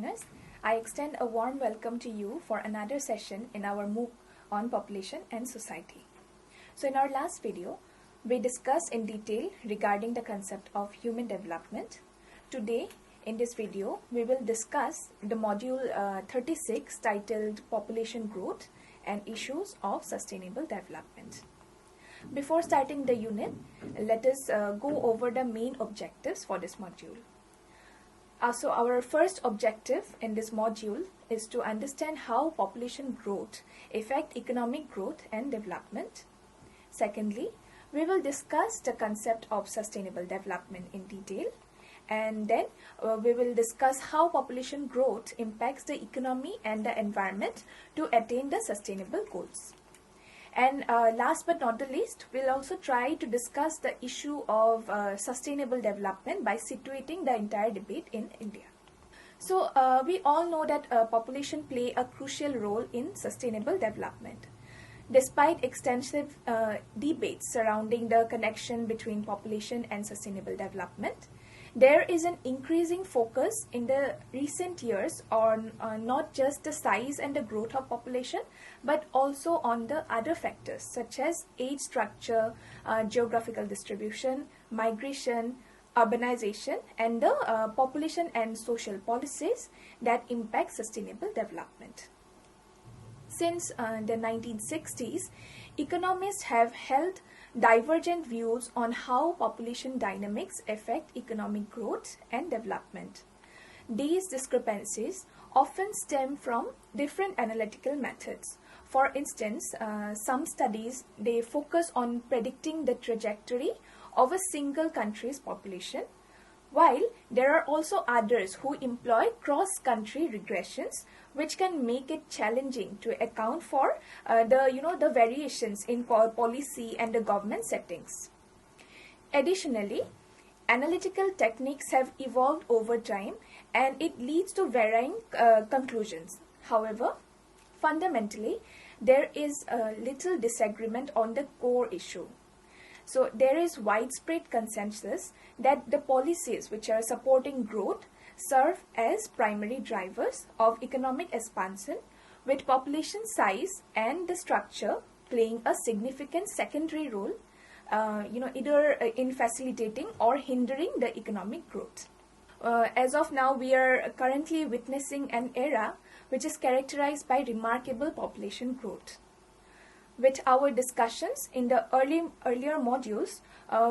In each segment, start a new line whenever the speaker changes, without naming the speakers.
join us. I extend a warm welcome to you for another session in our MOOC on population and society. So in our last video, we discussed in detail regarding the concept of human development. Today, in this video, we will discuss the module 36 titled Population Growth and Issues of Sustainable Development. Before starting the unit, let us go over the main objectives for this module. So our first objective in this module is to understand how population growth affects economic growth and development. Secondly, we will discuss the concept of sustainable development in detail. And then we will discuss how population growth impacts the economy and the environment to attain the sustainable goals. And last but not the least, we'll also try to discuss the issue of sustainable development by situating the entire debate in India. So we all know that population play a crucial role in sustainable development. Despite extensive debates surrounding the connection between population and sustainable development, there is an increasing focus in the recent years on not just the size and the growth of population, but also on the other factors such as age structure, geographical distribution, migration, urbanization, and the population and social policies that impact sustainable development. Since the 1960s, economists have held divergent views on how population dynamics affect economic growth and development. These discrepancies often stem from different analytical methods. For instance, some studies they focus on predicting the trajectory of a single country's population, while there are also others who employ cross-country regressions, which can make it challenging to account for the variations in policy and the government settings. Additionally, analytical techniques have evolved over time, and it leads to varying conclusions. However, fundamentally, there is a little disagreement on the core issue. So there is widespread consensus that the policies which are supporting growth serve as primary drivers of economic expansion, with population size and the structure playing a significant secondary role, either in facilitating or hindering the economic growth. As of now, we are currently witnessing an era which is characterized by remarkable population growth. With our discussions in the earlier modules,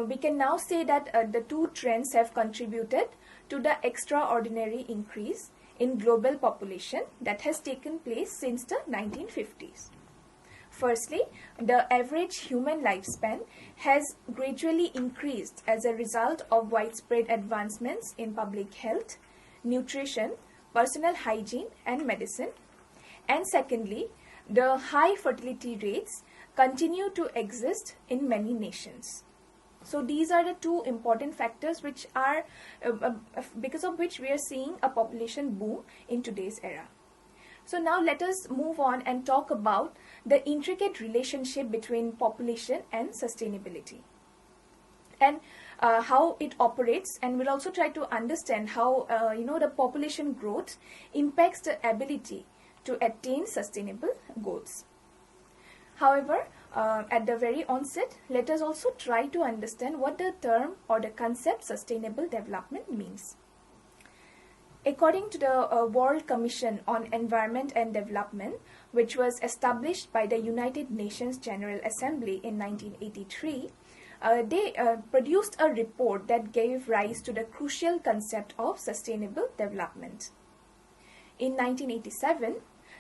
we can now say that the two trends have contributed to the extraordinary increase in global population that has taken place since the 1950s. Firstly, the average human lifespan has gradually increased as a result of widespread advancements in public health, nutrition, personal hygiene, and medicine. And secondly, the high fertility rates continue to exist in many nations. So these are the two important factors which are because of which we are seeing a population boom in today's era. So now let us move on and talk about the intricate relationship between population and sustainability, and how it operates, and we'll also try to understand how the population growth impacts the ability to attain sustainable goals. However, at the very onset, let us also try to understand what the term or the concept sustainable development means. According to the World Commission on Environment and Development, which was established by the United Nations General Assembly in 1983, they produced a report that gave rise to the crucial concept of sustainable development. In 1987,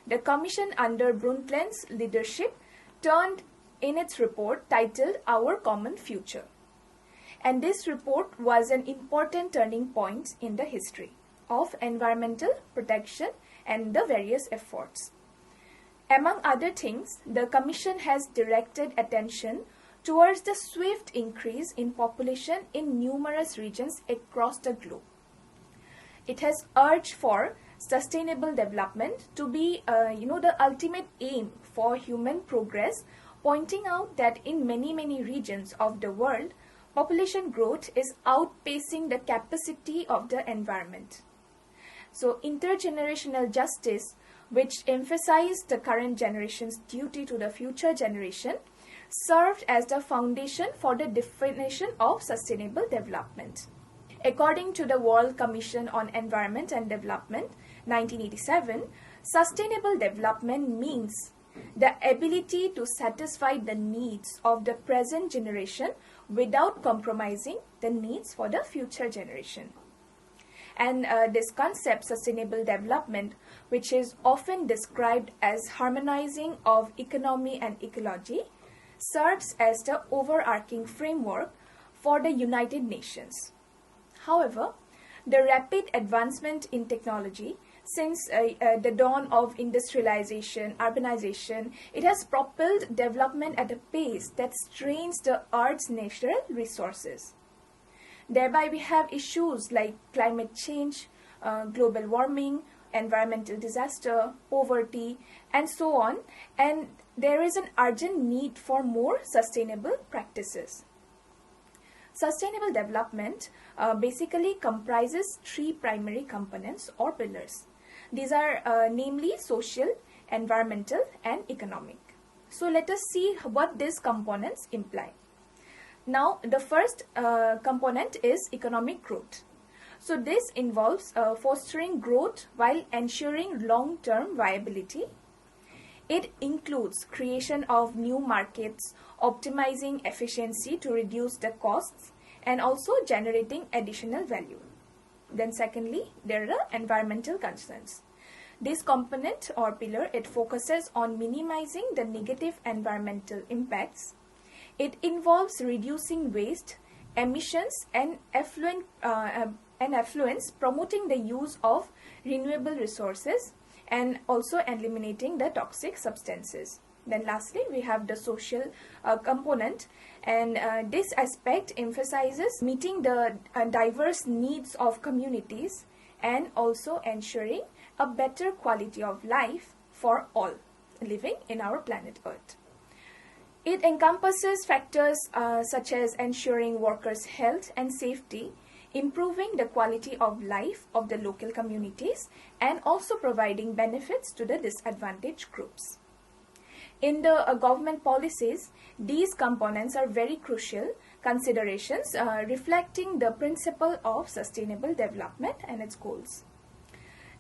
the Commission under Brundtland's leadership turned in its report titled Our Common Future. And this report was an important turning point in the history of environmental protection and the various efforts. Among other things, the Commission has directed attention towards the swift increase in population in numerous regions across the globe. It has urged for sustainable development to be the ultimate aim for human progress, pointing out that in many regions of the world, population growth is outpacing the capacity of the environment. So intergenerational justice, which emphasized the current generation's duty to the future generation, served as the foundation for the definition of sustainable development. According to the World Commission on Environment and Development, 1987, sustainable development means the ability to satisfy the needs of the present generation without compromising the needs for the future generation. And this concept, sustainable development, which is often described as harmonizing of economy and ecology, serves as the overarching framework for the United Nations. However, the rapid advancement in technology since the dawn of industrialization, urbanization, it has propelled development at a pace that strains the Earth's natural resources. Thereby, we have issues like climate change, global warming, environmental disaster, poverty, and so on. And there is an urgent need for more sustainable practices. Sustainable development basically comprises three primary components or pillars. These are namely social, environmental, and economic. So let us see what these components imply. Now, the first component is economic growth. So this involves fostering growth while ensuring long-term viability. It includes creation of new markets, optimizing efficiency to reduce the costs, and also generating additional value. Then secondly, there are environmental concerns. This component or pillar, it focuses on minimizing the negative environmental impacts. It involves reducing waste, emissions, and effluents, promoting the use of renewable resources, and also eliminating the toxic substances. Then lastly, we have the social component, and this aspect emphasizes meeting the diverse needs of communities and also ensuring a better quality of life for all living in our planet Earth. It encompasses factors such as ensuring workers' health and safety, improving the quality of life of the local communities, and also providing benefits to the disadvantaged groups. In the government policies, these components are very crucial considerations reflecting the principle of sustainable development and its goals.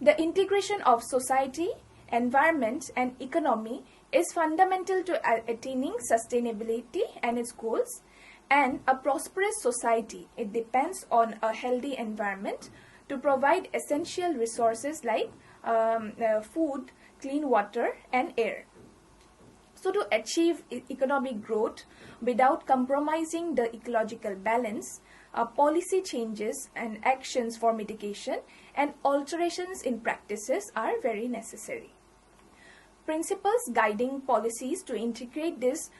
The integration of society, environment, and economy is fundamental to attaining sustainability and its goals, and a prosperous society, it depends on a healthy environment to provide essential resources like food, clean water, and air. So to achieve economic growth without compromising the ecological balance, policy changes and actions for mitigation and alterations in practices are very necessary. Principles guiding policies to integrate these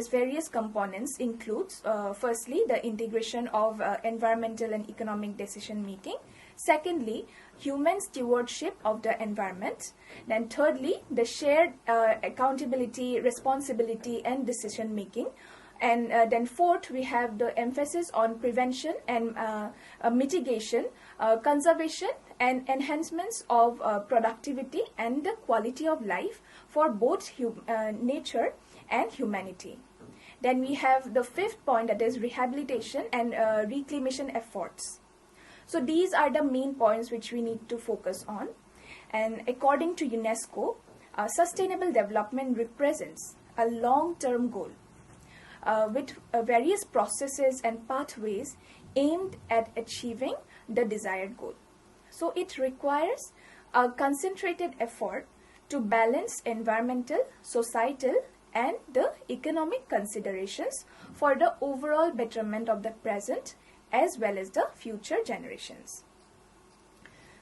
various components includes firstly the integration of environmental and economic decision making. Secondly, human stewardship of the environment. Then thirdly, the shared accountability, responsibility, and decision making. And then fourth, we have the emphasis on prevention and mitigation, conservation, and enhancements of productivity and the quality of life for both nature and humanity. Then we have the fifth point, that is rehabilitation and reclamation efforts. So these are the main points which we need to focus on. And according to UNESCO, sustainable development represents a long-term goal with various processes and pathways aimed at achieving the desired goal. So it requires a concentrated effort to balance environmental, societal, and the economic considerations for the overall betterment of the present as well as the future generations.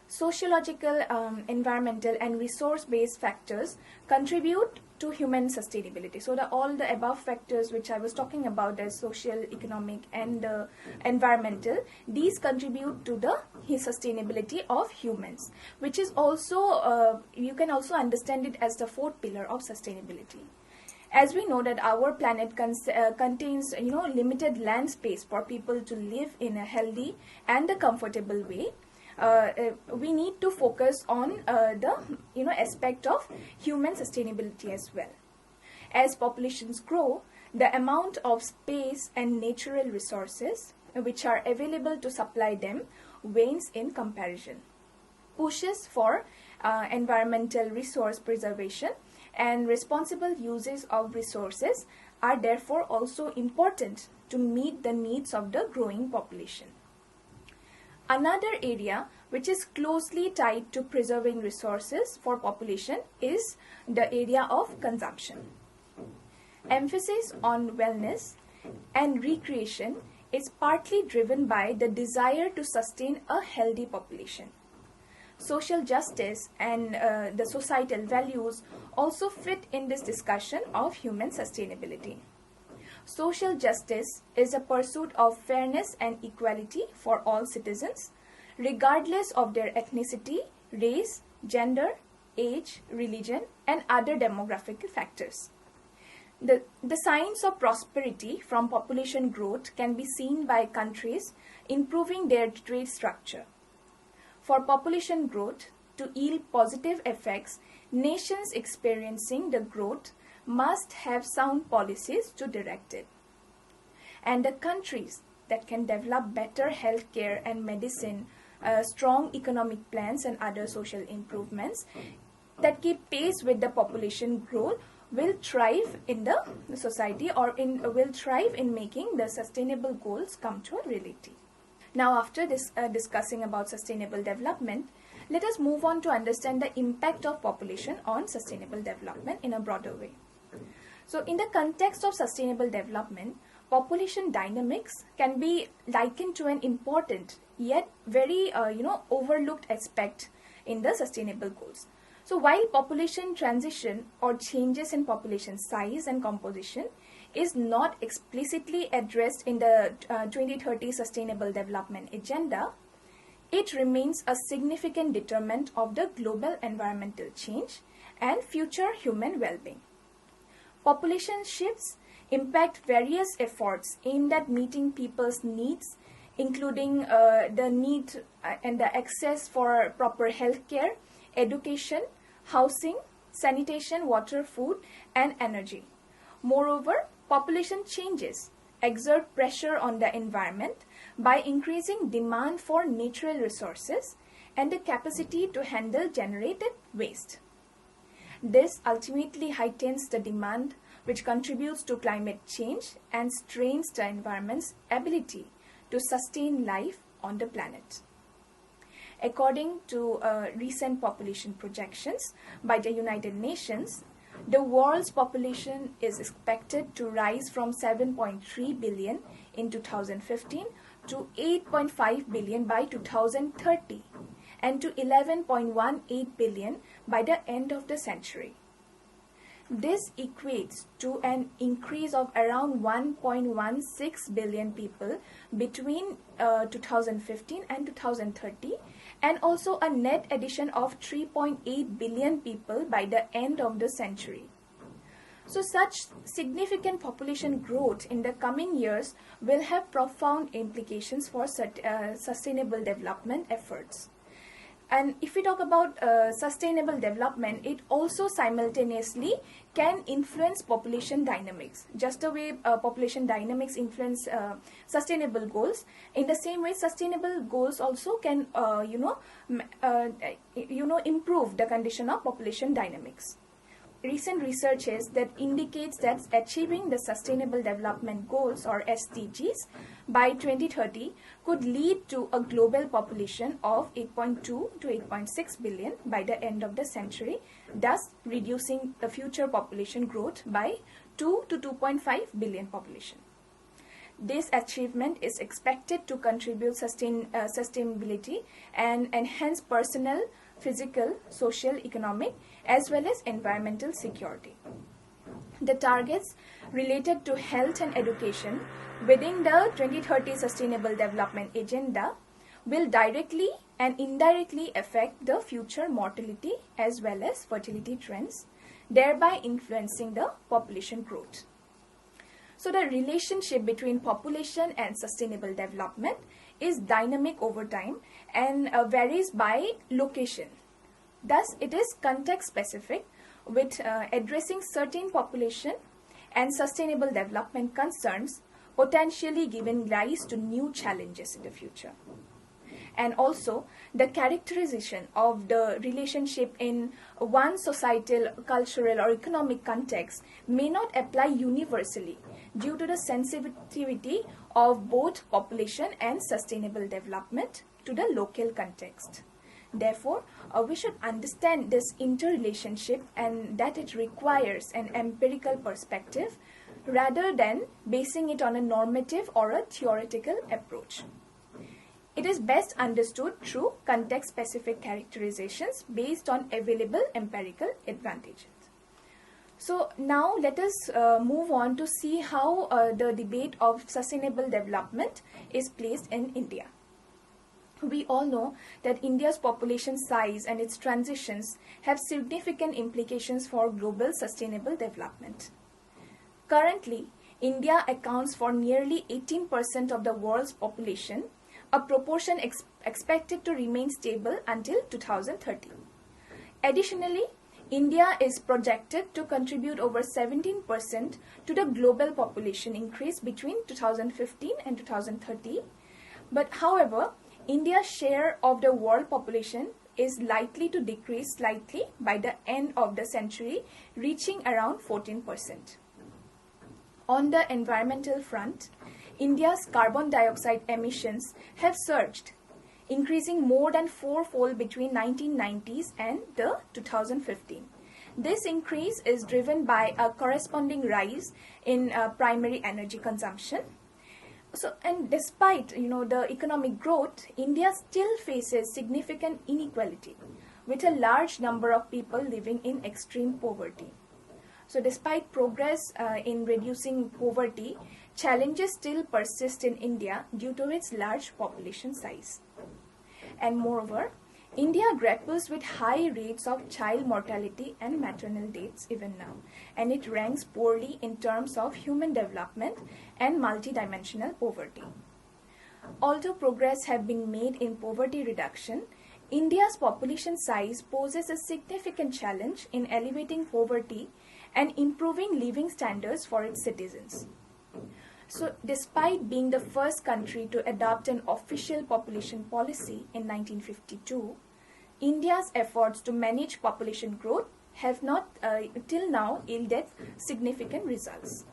Sociological, environmental, and resource-based factors contribute to human sustainability. So all the above factors which I was talking about, as social, economic, and environmental, these contribute to the sustainability of humans, which is also, you can also understand it as the fourth pillar of sustainability. As we know that our planet contains limited land space for people to live in a healthy and a comfortable way, we need to focus on the aspect of human sustainability as well. As populations grow, the amount of space and natural resources which are available to supply them wanes in comparison. Pushes for environmental resource preservation and responsible uses of resources are therefore also important to meet the needs of the growing population. Another area which is closely tied to preserving resources for population is the area of consumption. Emphasis on wellness and recreation is partly driven by the desire to sustain a healthy population. Social justice and the societal values also fit in this discussion of human sustainability. Social justice is a pursuit of fairness and equality for all citizens, regardless of their ethnicity, race, gender, age, religion, and other demographic factors. The signs of prosperity from population growth can be seen by countries improving their trade structure. For population growth to yield positive effects, nations experiencing the growth must have sound policies to direct it. And the countries that can develop better healthcare and medicine, strong economic plans and other social improvements that keep pace with the population growth will thrive in the society or will thrive in making the sustainable goals come to a reality. Now, after this discussing about sustainable development, let us move on to understand the impact of population on sustainable development in a broader way. So, in the context of sustainable development, population dynamics can be likened to an important yet very overlooked aspect in the sustainable goals. So, while population transition or changes in population size and composition is not explicitly addressed in the 2030 Sustainable Development Agenda, it remains a significant determinant of the global environmental change and future human well-being. Population shifts impact various efforts aimed at meeting people's needs, including the need and the access for proper healthcare, education, housing, sanitation, water, food, and energy. Moreover, population changes exert pressure on the environment by increasing demand for natural resources and the capacity to handle generated waste. This ultimately heightens the demand, which contributes to climate change and strains the environment's ability to sustain life on the planet. According to recent population projections by the United Nations, the world's population is expected to rise from 7.3 billion in 2015 to 8.5 billion by 2030 and to 11.18 billion by the end of the century. This equates to an increase of around 1.16 billion people between 2015 and 2030, and also a net addition of 3.8 billion people by the end of the century. So such significant population growth in the coming years will have profound implications for sustainable development efforts. And if we talk about sustainable development, it also simultaneously can influence population dynamics. Just the way population dynamics influence sustainable goals, in the same way sustainable goals also can improve the condition of population dynamics. Recent researches that indicates that achieving the Sustainable Development Goals or SDGs by 2030 could lead to a global population of 8.2 to 8.6 billion by the end of the century, thus reducing the future population growth by 2 to 2.5 billion population. This achievement is expected to contribute sustainability and enhance personal, physical, social, economic, as well as environmental security. The targets related to health and education within the 2030 Sustainable Development Agenda will directly and indirectly affect the future mortality as well as fertility trends, thereby influencing the population growth. So the relationship between population and sustainable development is dynamic over time and varies by location. Thus, it is context specific, with addressing certain population and sustainable development concerns potentially giving rise to new challenges in the future. And also, the characterization of the relationship in one societal, cultural, or economic context may not apply universally due to the sensitivity of both population and sustainable development to the local context. Therefore, we should understand this interrelationship and that it requires an empirical perspective rather than basing it on a normative or a theoretical approach. It is best understood through context-specific characterizations based on available empirical advantages. So now let us move on to see how the debate of sustainable development is placed in India. We all know that India's population size and its transitions have significant implications for global sustainable development. Currently, India accounts for nearly 18% of the world's population, a proportion expected to remain stable until 2030. Additionally, India is projected to contribute over 17% to the global population increase between 2015 and 2030. But however, India's share of the world population is likely to decrease slightly by the end of the century, reaching around 14%. On the environmental front, India's carbon dioxide emissions have surged, increasing more than fourfold between 1990s and the 2015. This increase is driven by a corresponding rise in primary energy consumption. And despite the economic growth, India still faces significant inequality, with a large number of people living in extreme poverty. So despite progress in reducing poverty, challenges still persist in India due to its large population size. And moreover, India grapples with high rates of child mortality and maternal deaths even now, and it ranks poorly in terms of human development and multidimensional poverty. Although progress has been made in poverty reduction, India's population size poses a significant challenge in elevating poverty and improving living standards for its citizens. So, despite being the first country to adopt an official population policy in 1952, India's efforts to manage population growth have not till now yielded significant results.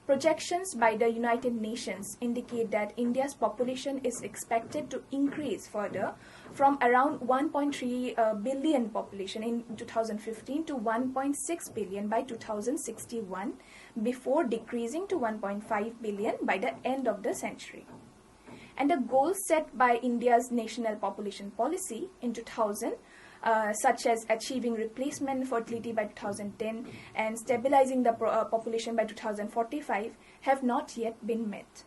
Projections by the United Nations indicate that India's population is expected to increase further from around 1.3 billion population in 2015 to 1.6 billion by 2061, before decreasing to 1.5 billion by the end of the century. And the goals set by India's national population policy in 2000, such as achieving replacement fertility by 2010 and stabilizing the population by 2045, have not yet been met.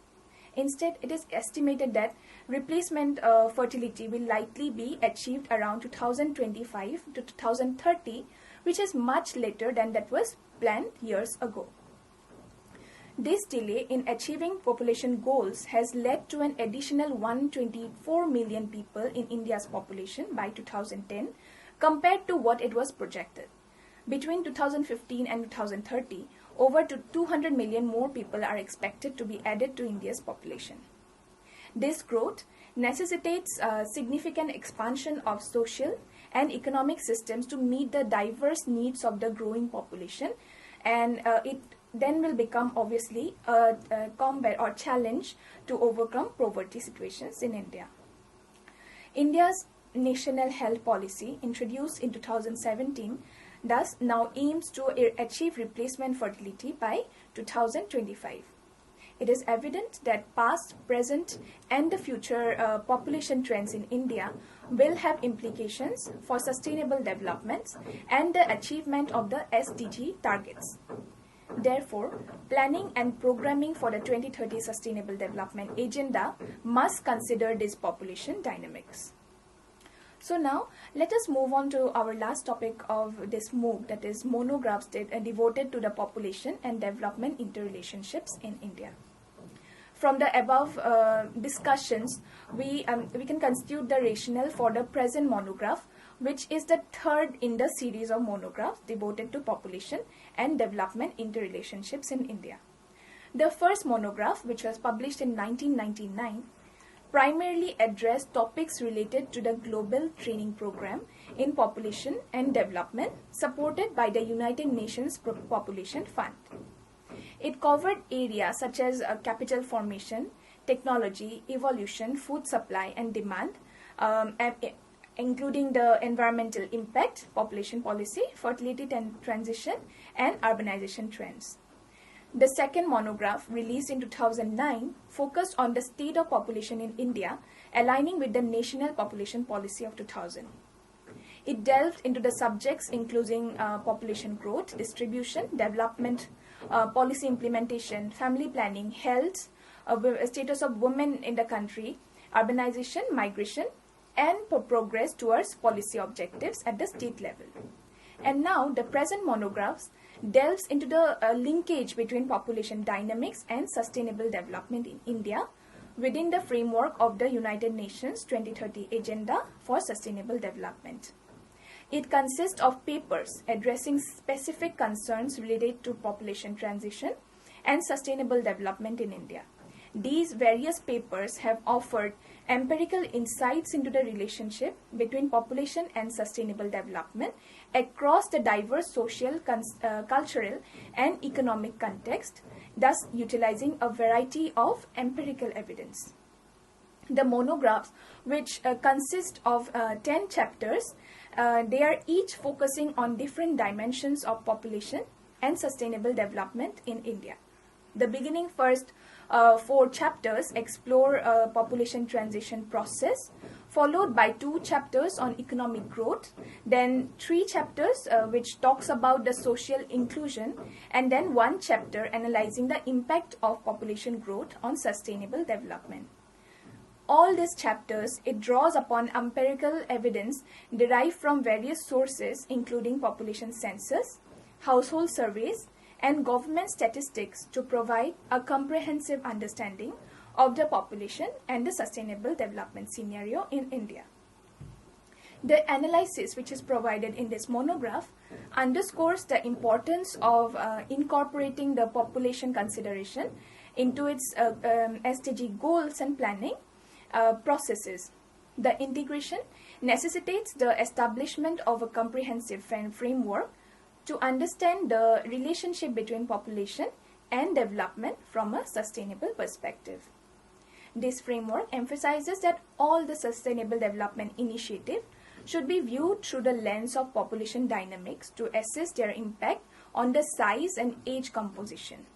Instead, it is estimated that replacement fertility will likely be achieved around 2025 to 2030, which is much later than that was planned years ago. This delay in achieving population goals has led to an additional 124 million people in India's population by 2010 compared to what it was projected. Between 2015 and 2030, over 200 million more people are expected to be added to India's population. This growth necessitates significant expansion of social and economic systems to meet the diverse needs of the growing population, and it then will become obviously a combat or challenge to overcome poverty situations in India. India's national health policy, introduced in 2017, thus now aims to achieve replacement fertility by 2025. It is evident that past, present, and the future population trends in India will have implications for sustainable developments and the achievement of the SDG targets. Therefore, planning and programming for the 2030 Sustainable Development Agenda must consider these population dynamics. So now, let us move on to our last topic of this MOOC, that is monographs devoted to the population and development interrelationships in India. From the above discussions, we can constitute the rationale for the present monograph, which is the third in the series of monographs devoted to population and development interrelationships in India. The first monograph, which was published in 1999, primarily addressed topics related to the Global Training Program in Population and Development supported by the United Nations Population Fund. It covered areas such as capital formation, technology, evolution, food supply and demand, including the environmental impact, population policy, fertility transition, and urbanization trends. The second monograph, released in 2009, focused on the state of population in India, aligning with the National Population Policy of 2000. It delved into the subjects including population growth, distribution, development, policy implementation, family planning, health, status of women in the country, urbanization, migration, and progress towards policy objectives at the state level. And now the present monographs delves into the linkage between population dynamics and sustainable development in India within the framework of the United Nations 2030 Agenda for Sustainable Development. It consists of papers addressing specific concerns related to population transition and sustainable development in India. These various papers have offered empirical insights into the relationship between population and sustainable development across the diverse social, cultural, and economic context, thus utilizing a variety of empirical evidence. The monographs, which consist of 10 chapters, they are each focusing on different dimensions of population and sustainable development in India. The beginning first 4 chapters explore population transition process, followed by 2 chapters on economic growth, then 3 chapters which talks about the social inclusion, and then 1 chapter analyzing the impact of population growth on sustainable development. All these chapters, it draws upon empirical evidence derived from various sources including population census, household surveys, and government statistics to provide a comprehensive understanding of the population and the sustainable development scenario in India. The analysis which is provided in this monograph underscores the importance of incorporating the population consideration into its SDG goals and planning processes. The integration necessitates the establishment of a comprehensive framework to understand the relationship between population and development from a sustainable perspective. This framework emphasizes that all the sustainable development initiatives should be viewed through the lens of population dynamics to assess their impact on the size and age composition.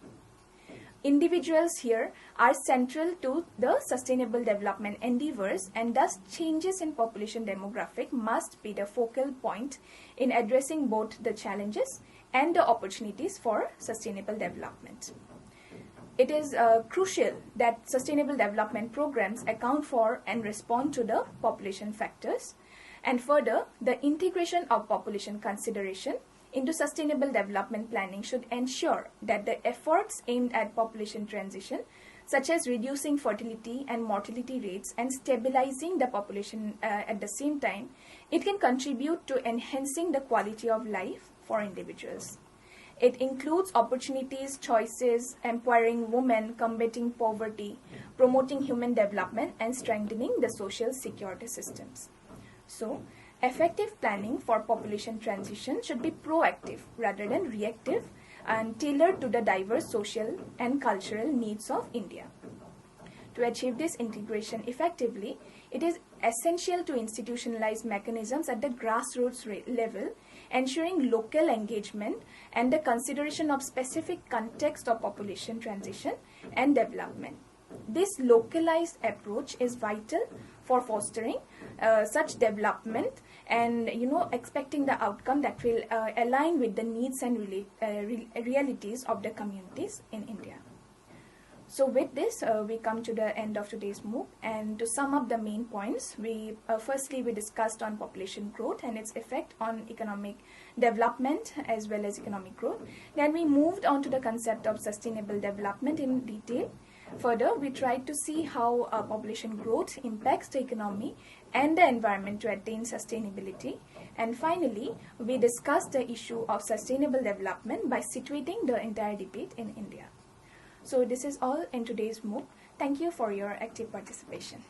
Individuals here are central to the sustainable development endeavors, and thus changes in population demographic must be the focal point in addressing both the challenges and the opportunities for sustainable development. It is crucial that sustainable development programs account for and respond to the population factors, and further, the integration of population consideration into sustainable development planning should ensure that the efforts aimed at population transition, such as reducing fertility and mortality rates and stabilizing the population at the same time, it can contribute to enhancing the quality of life for individuals. It includes opportunities, choices, empowering women, combating poverty, promoting human development, and strengthening the social security systems. So, effective planning for population transition should be proactive rather than reactive and tailored to the diverse social and cultural needs of India. To achieve this integration effectively, it is essential to institutionalize mechanisms at the grassroots level, ensuring local engagement and the consideration of specific context of population transition and development. This localized approach is vital for fostering such development and expecting the outcome that will align with the needs and realities of the communities in India. So with this, we come to the end of today's MOOC, and to sum up the main points, firstly we discussed on population growth and its effect on economic development as well as economic growth. Then we moved on to the concept of sustainable development in detail. Further, we tried to see how population growth impacts the economy and the environment to attain sustainability. And finally, we discussed the issue of sustainable development by situating the entire debate in India. So this is all in today's MOOC. Thank you for your active participation.